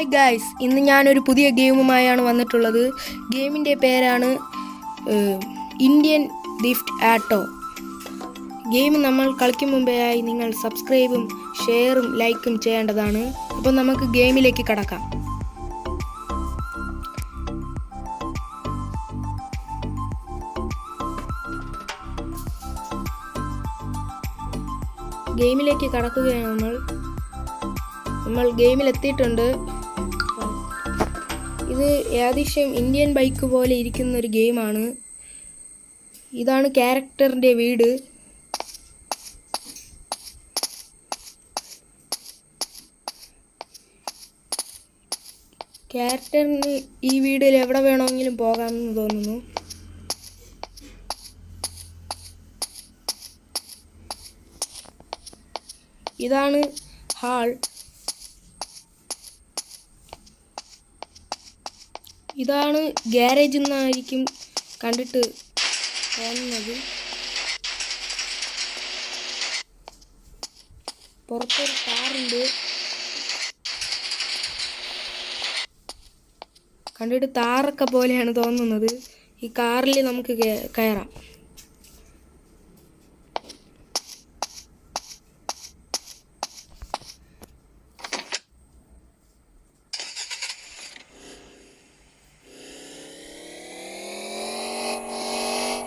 Hi guys, ഇന്ന് ഞാനൊരു പുതിയ ഗെയിമുമായാണ് വന്നിട്ടുള്ളത്. ഗെയിമിൻ്റെ പേരാണ് ഇന്ത്യൻ ലിഫ്റ്റ് ആട്ടോ. ഗെയിം നമ്മൾ കളിക്കും മുമ്പേയായി നിങ്ങൾ സബ്സ്ക്രൈബും ഷെയറും ലൈക്കും ചെയ്യേണ്ടതാണ്. അപ്പോൾ നമുക്ക് ഗെയിമിലേക്ക് കടക്കാം. ഗെയിമിലേക്ക് കടക്കുകയാണ്. നമ്മൾ ഗെയിമിലെത്തിയിട്ടുണ്ട്. ഇത് ഏകദേശം ഇന്ത്യൻ ബൈക്ക് പോലെ ഇരിക്കുന്ന ഒരു ഗെയിമാണ്. ഇതാണ് ക്യാരക്ടറിൻ്റെ വീട്. ക്യാരക്ടറിന് ഈ വീടിൽ എവിടെ വേണമെങ്കിലും പോകാമെന്ന് തോന്നുന്നു. ഇതാണ് ഹാൾ. ഇതാണ് ഗ്യാരേജ് എന്നായിരിക്കും കണ്ടിട്ട് തോന്നുന്നത്. പുറത്തൊരു കാറുണ്ട്. കണ്ടിട്ട് താറൊക്കെ പോലെയാണ് തോന്നുന്നത്. ഈ കാറിൽ നമുക്ക് കയറാം.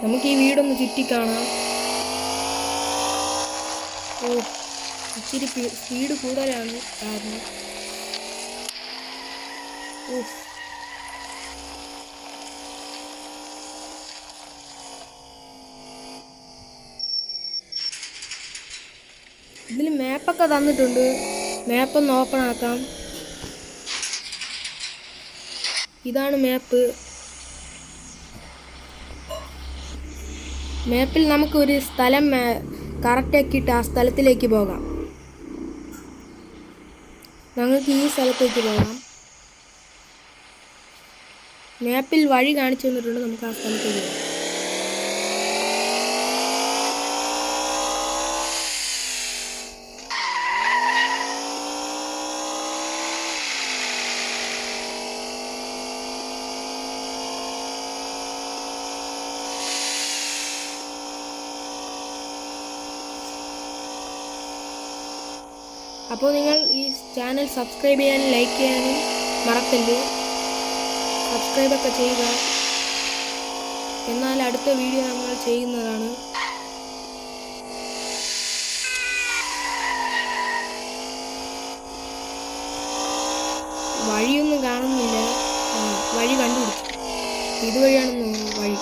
നമുക്ക് ഈ വീടൊന്ന് ചുറ്റിക്കാണാം. ഇച്ചിരി സ്പീഡ് കൂടുതലാണ് കാരണം. ഇതിൽ മാപ്പൊക്കെ തന്നിട്ടുണ്ട്. മാപ്പൊന്ന് ഓപ്പൺ ആക്കാം. ഇതാണ് മാപ്പ്. മാപ്പിൽ നമുക്കൊരു സ്ഥലം കറക്റ്റ് ആക്കിയിട്ട് ആ സ്ഥലത്തിലേക്ക് പോകാം. ഞങ്ങൾക്ക് ഈ സ്ഥലത്തേക്ക് പോകാം. മാപ്പിൽ വഴി കാണിച്ചു തന്നിട്ടുണ്ട്. നമുക്ക് ആ സ്ഥലത്തേക്ക് പോകാം. അപ്പോൾ നിങ്ങൾ ഈ ചാനൽ സബ്സ്ക്രൈബ് ചെയ്യാനും ലൈക്ക് ചെയ്യാനും മറക്കല്ലേ. സബ്സ്ക്രൈബൊക്കെ ചെയ്യുക. എന്നാൽ അടുത്ത വീഡിയോ നമ്മൾ ചെയ്യുന്നതാണ്. വഴിയൊന്നും കാണുന്നില്ല. വഴി കണ്ടുപിടിച്ചു. ഇതുവഴിയാണെന്ന് വഴി.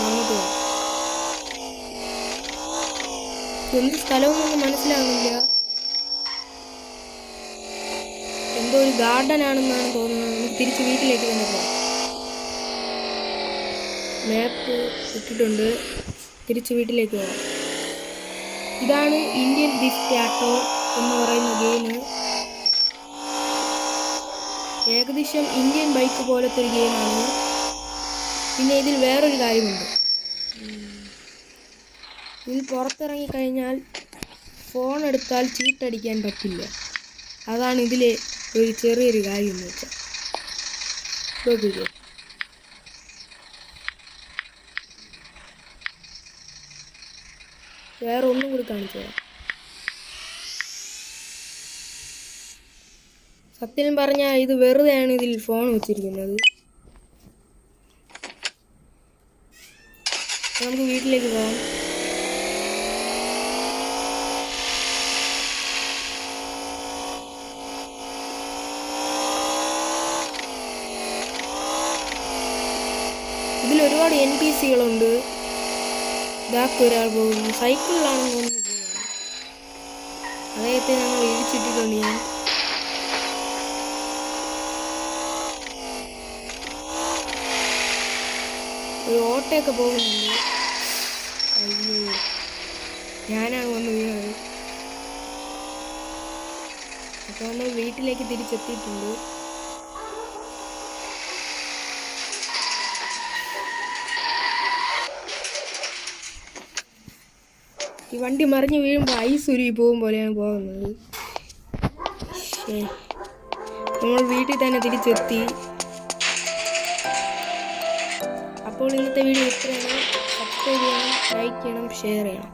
അങ്ങോട്ട് പോകാം. എന്ത് സ്ഥലമൊന്നും മനസ്സിലാവുന്നില്ല. എന്തോ ഒരു ഗാർഡൻ ആണെന്നാണ് തോന്നുന്നത്. നമുക്ക് തിരിച്ച് വീട്ടിലേക്ക് തന്നെ പോകാം. മാപ്പ് ഇട്ടിട്ടുണ്ട്. തിരിച്ച് വീട്ടിലേക്ക് പോകാം. ഇതാണ് ഇന്ത്യൻ ലിഫ്റ്റ് ആട്ടോ എന്ന് പറയുന്ന ഗെയിം. ഏകദേശം ഇന്ത്യൻ ബൈക്ക് പോലത്തെ ഒരു ഗെയിമാണ്. പിന്നെ ഇതിൽ വേറൊരു കാര്യമുണ്ട്. ഇതിൽ പുറത്തിറങ്ങിക്കഴിഞ്ഞാൽ ഫോൺ എടുത്താൽ ചീട്ടടിക്കാൻ പറ്റില്ല. അതാണ് ഇതിലെ ഒരു ചെറിയൊരു കാര്യം എന്ന് വെച്ചാൽ. വേറെ ഒന്നും കൂടി കാണിച്ചു തരാം. സത്യം പറഞ്ഞാൽ ഇത് വെറുതെയാണ് ഇതിൽ ഫോൺ വെച്ചിരിക്കുന്നത്. നമുക്ക് വീട്ടിലേക്ക് പോകാം. ഇതിൽ ഒരുപാട് NPCകളുണ്ട്. ഇതാക്ക് ഒരാൾ പോകുന്നു. സൈക്കിളിലാണെന്ന് തോന്നുന്നു. അദ്ദേഹത്തെ ഞങ്ങൾ ഇടിച്ചിട്ടിട്ടുണ്ട്. ഞാൻ ഒരു ഓട്ടയൊക്കെ പോകുന്നുണ്ട്. അയ്യോ, ഞാനാണ് വന്ന് വീണത്. അപ്പോൾ നമ്മൾ വീട്ടിലേക്ക് തിരിച്ചെത്തിയിട്ടുണ്ട്. ഈ വണ്ടി മറിഞ്ഞ് വീഴുമ്പോൾ ഐസ് ഉരുകി പോകും പോലെയാണ് പോകുന്നത്. നമ്മൾ വീട്ടിൽ തന്നെ തിരിച്ചെത്തി. അപ്പോൾ ഇന്നത്തെ വീഡിയോ ഇത്രയാണ്. സബ്സ്ക്രൈബ് ചെയ്യണം, ലൈക്ക് ചെയ്യണം, ഷെയർ ചെയ്യണം.